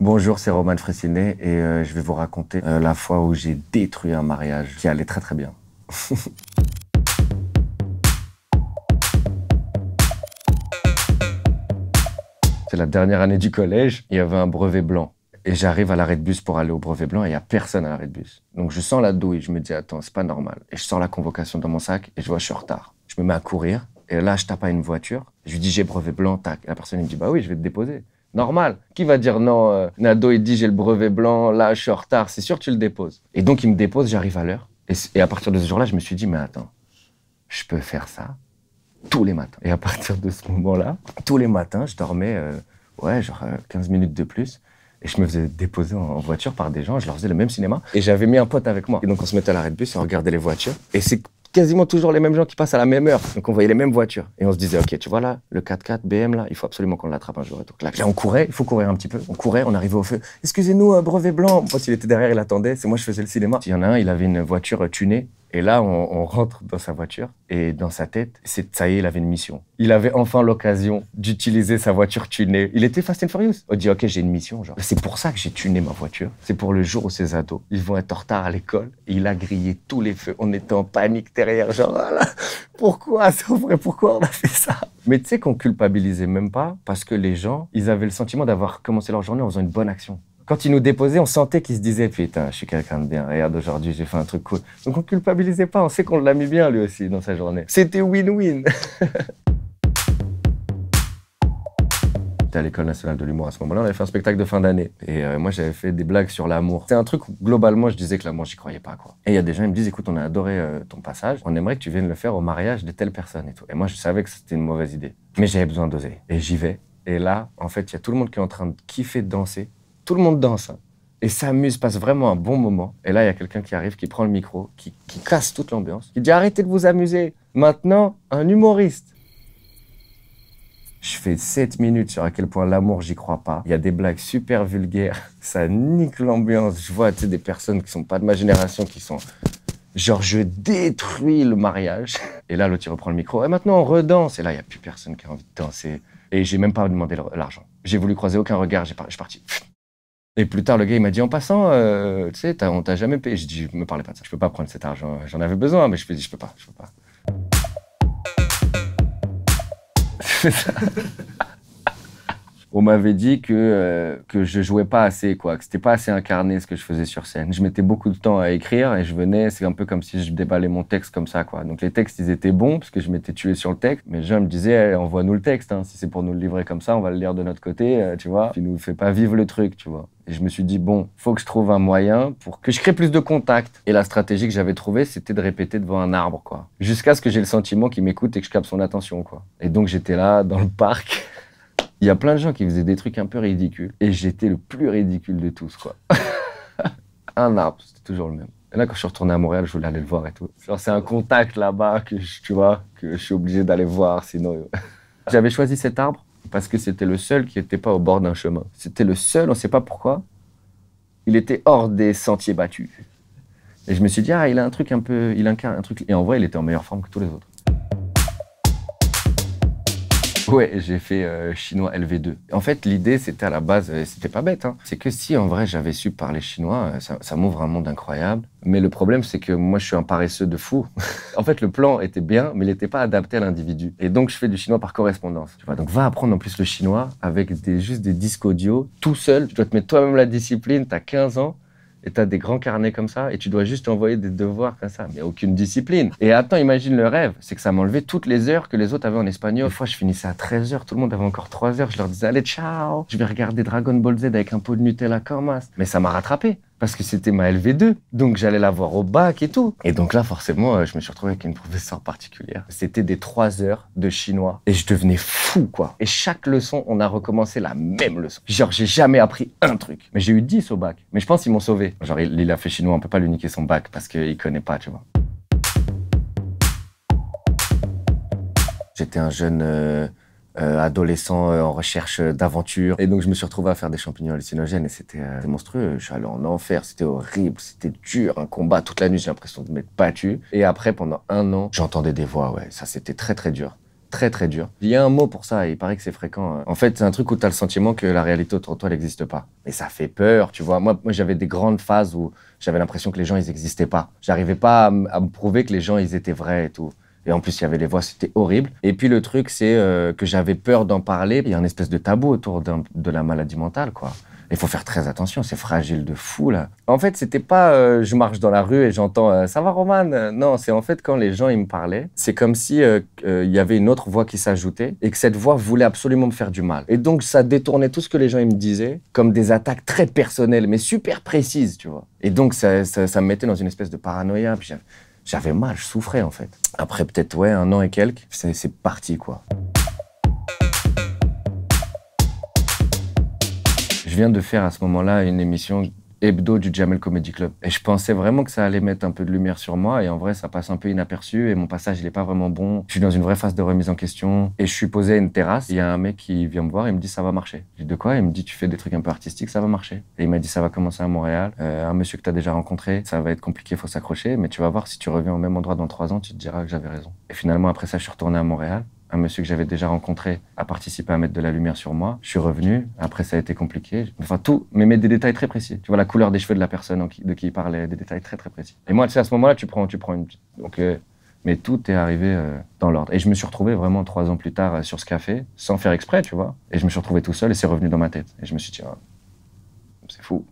Bonjour, c'est Roman Fressinet et je vais vous raconter la fois où j'ai détruit un mariage qui allait très très bien. C'est la dernière année du collège, il y avait un brevet blanc. Et j'arrive à l'arrêt de bus pour aller au brevet blanc et il n'y a personne à l'arrêt de bus. Donc je sens la douille, je me dis attends, c'est pas normal. Et je sors la convocation dans mon sac et je vois je suis en retard. Je me mets à courir et là je tape à une voiture. Je lui dis j'ai brevet blanc, tac. Et la personne elle me dit bah oui, je vais te déposer. Normal. Qui va dire non Nado il dit j'ai le brevet blanc, là je suis en retard, c'est sûr tu le déposes. Et donc il me dépose, j'arrive à l'heure. Et à partir de ce jour-là, je me suis dit mais attends, je peux faire ça tous les matins. Et à partir de ce moment-là, tous les matins, je dormais 15 minutes de plus. Et je me faisais déposer en voiture par des gens, je leur faisais le même cinéma. Et j'avais mis un pote avec moi. Et donc on se mettait à l'arrêt de bus et on regardait les voitures. Et c'est quasiment toujours les mêmes gens qui passent à la même heure. Donc on voyait les mêmes voitures. Et on se disait, ok, tu vois là, le 4x4 BM là, il faut absolument qu'on l'attrape un jour. Et donc là, on courait, il faut courir un petit peu. On courait, on arrivait au feu. Excusez-nous, brevet blanc. Mon pote, il était derrière, il attendait. C'est moi, je faisais le cinéma. Il y en a un, il avait une voiture tunée. Et là, on rentre dans sa voiture et dans sa tête, ça y est, il avait une mission. Il avait enfin l'occasion d'utiliser sa voiture tunée. Il était Fast and Furious. On dit, ok, j'ai une mission. Genre, c'est pour ça que j'ai tuné ma voiture. C'est pour le jour où ces ados, ils vont être en retard à l'école. Et il a grillé tous les feux. On était en panique derrière. Genre, voilà, pourquoi, c'est vrai, pourquoi on a fait ça? Mais tu sais qu'on culpabilisait même pas parce que les gens, ils avaient le sentiment d'avoir commencé leur journée en faisant une bonne action. Quand ils nous déposaient, on sentait qu'ils se disaient « Putain, je suis quelqu'un de bien, regarde, aujourd'hui, j'ai fait un truc cool. » Donc on culpabilisait pas, on sait qu'on l'a mis bien lui aussi dans sa journée. C'était win-win. J'étais à l'École nationale de l'humour à ce moment-là, on avait fait un spectacle de fin d'année. Et moi, j'avais fait des blagues sur l'amour. C'est un truc où, globalement, je disais que l'amour, j'y croyais pas, quoi. Et il y a des gens, ils me disent « Écoute, on a adoré ton passage, on aimerait que tu viennes le faire au mariage de telle personne et tout. » Et moi, je savais que c'était une mauvaise idée. Mais j'avais besoin d'oser. Et j'y vais. Et là, en fait, il y a tout le monde qui est en train de kiffer de danser. Tout le monde danse, hein. Et s'amuse, passe vraiment un bon moment. Et là, il y a quelqu'un qui arrive, qui prend le micro, qui casse toute l'ambiance, qui dit « Arrêtez de vous amuser. Maintenant, un humoriste. » Je fais 7 minutes sur à quel point l'amour, j'y crois pas. Il y a des blagues super vulgaires. Ça nique l'ambiance. Je vois des personnes qui sont pas de ma génération, qui sont... Genre, je détruis le mariage. Et là, l'autre, il reprend le micro. Et maintenant, on redanse. Et là, il n'y a plus personne qui a envie de danser. Et j'ai même pas demandé l'argent. J'ai voulu croiser aucun regard. Je suis parti. Et plus tard, le gars, il m'a dit, en passant, tu sais, on t'a jamais payé. Je dis, me parlez pas de ça. Je peux pas prendre cet argent. J'en avais besoin, mais je me dis, je peux pas. C'est ça. On m'avait dit que je jouais pas assez, quoi, que c'était pas assez incarné ce que je faisais sur scène. Je mettais beaucoup de temps à écrire et je venais, c'est un peu comme si je déballais mon texte comme ça, quoi. Donc les textes, ils étaient bons parce que je m'étais tué sur le texte, mais les gens me disaient, envoie-nous le texte, hein. Si c'est pour nous le livrer comme ça, on va le lire de notre côté, tu vois. Puis nous fait pas vivre le truc, tu vois. Et je me suis dit, bon, faut que je trouve un moyen pour que je crée plus de contacts. Et la stratégie que j'avais trouvée, c'était de répéter devant un arbre, quoi. Jusqu'à ce que j'ai le sentiment qu'il m'écoute et que je capte son attention, quoi. Et donc j'étais là, dans le parc. Il y a plein de gens qui faisaient des trucs un peu ridicules. Et j'étais le plus ridicule de tous, quoi. Un arbre, c'était toujours le même. Et là, quand je suis retourné à Montréal, je voulais aller le voir et tout. Genre, c'est un contact là-bas que tu vois, que je suis obligé d'aller voir, sinon... J'avais choisi cet arbre parce que c'était le seul qui n'était pas au bord d'un chemin. C'était le seul, on ne sait pas pourquoi. Il était hors des sentiers battus. Et je me suis dit, ah, il a un truc un peu... Il incarne un truc... Et en vrai, il était en meilleure forme que tous les autres. Ouais, j'ai fait chinois LV2. En fait, l'idée, c'était à la base, c'était pas bête, hein. C'est que si, en vrai, j'avais su parler chinois, ça m'ouvre un monde incroyable. Mais le problème, c'est que moi, je suis un paresseux de fou. En fait, le plan était bien, mais il n'était pas adapté à l'individu. Et donc, je fais du chinois par correspondance. Tu vois, donc, va apprendre en plus le chinois avec juste des disques audio, tout seul. Tu dois te mettre toi-même la discipline, t'as 15 ans. Et t'as des grands carnets comme ça, et tu dois juste envoyer des devoirs comme ça, mais aucune discipline. Et attends, imagine le rêve, c'est que ça m'enlevait toutes les heures que les autres avaient en espagnol. Des fois, je finissais à 13 heures, tout le monde avait encore 3 heures, je leur disais, allez, ciao, je vais regarder Dragon Ball Z avec un pot de Nutella comme as. Mais ça m'a rattrapé, parce que c'était ma LV2, donc j'allais la voir au bac et tout. Et donc là, forcément, je me suis retrouvé avec une professeure particulière. C'était des 3 heures de chinois, et je devenais fou, quoi. Et chaque leçon, on a recommencé la même leçon. Genre, j'ai jamais appris un truc. Mais j'ai eu 10 au bac. Mais je pense qu'ils m'ont sauvé. Genre, il a fait chinois, on peut pas lui niquer son bac, parce qu'il connaît pas, tu vois. J'étais un jeune adolescent en recherche d'aventure. Et donc, je me suis retrouvé à faire des champignons hallucinogènes et c'était monstrueux. Je suis allé en enfer, c'était horrible, c'était dur. Un combat toute la nuit, j'ai l'impression de m'être battu. Et après, pendant 1 an, j'entendais des voix, ouais. Ça, c'était très, très dur. très très dur. Il y a un mot pour ça, il paraît que c'est fréquent. En fait, c'est un truc où tu as le sentiment que la réalité autour de toi n'existe pas. Mais ça fait peur, tu vois. Moi j'avais des grandes phases où j'avais l'impression que les gens, ils n'existaient pas. J'arrivais pas à me prouver que les gens, ils étaient vrais et tout. Et en plus, il y avait les voix, c'était horrible. Et puis le truc, c'est que j'avais peur d'en parler. Il y a une espèce de tabou autour de la maladie mentale, quoi. Il faut faire très attention, c'est fragile de fou, là. En fait, c'était pas je marche dans la rue et j'entends ça va, Roman? Non, c'est en fait quand les gens, ils me parlaient, c'est comme si il y avait une autre voix qui s'ajoutait et que cette voix voulait absolument me faire du mal. Et donc, ça détournait tout ce que les gens, ils me disaient comme des attaques très personnelles, mais super précises, tu vois. Et donc, ça me mettait dans une espèce de paranoïa. Puis j'avais mal, je souffrais, en fait. Après, peut-être, ouais, 1 an et quelques, c'est parti, quoi. Je viens de faire à ce moment-là une émission hebdo du Jamel Comedy Club. Et je pensais vraiment que ça allait mettre un peu de lumière sur moi. Et en vrai, ça passe un peu inaperçu. Et mon passage, il est pas vraiment bon. Je suis dans une vraie phase de remise en question. Et je suis posé à une terrasse. Il y a un mec qui vient me voir. Il me dit, ça va marcher. Je dis, de quoi? Il me dit, tu fais des trucs un peu artistiques, ça va marcher. Et il m'a dit, ça va commencer à Montréal. Un monsieur que tu as déjà rencontré, ça va être compliqué, il faut s'accrocher. Mais tu vas voir, si tu reviens au même endroit dans 3 ans, tu te diras que j'avais raison. Et finalement, après ça, je suis retourné à Montréal. Un monsieur que j'avais déjà rencontré a participé à mettre de la lumière sur moi. Je suis revenu. Après, ça a été compliqué. Enfin, tout, mais mettre des détails très précis. Tu vois, la couleur des cheveux de la personne de qui il parlait, des détails très, très précis. Et moi, tu sais, à ce moment-là, tu prends une petite... Donc, mais tout est arrivé dans l'ordre. Et je me suis retrouvé vraiment 3 ans plus tard sur ce café, sans faire exprès, tu vois. Et je me suis retrouvé tout seul et c'est revenu dans ma tête. Et je me suis dit, ah, c'est fou.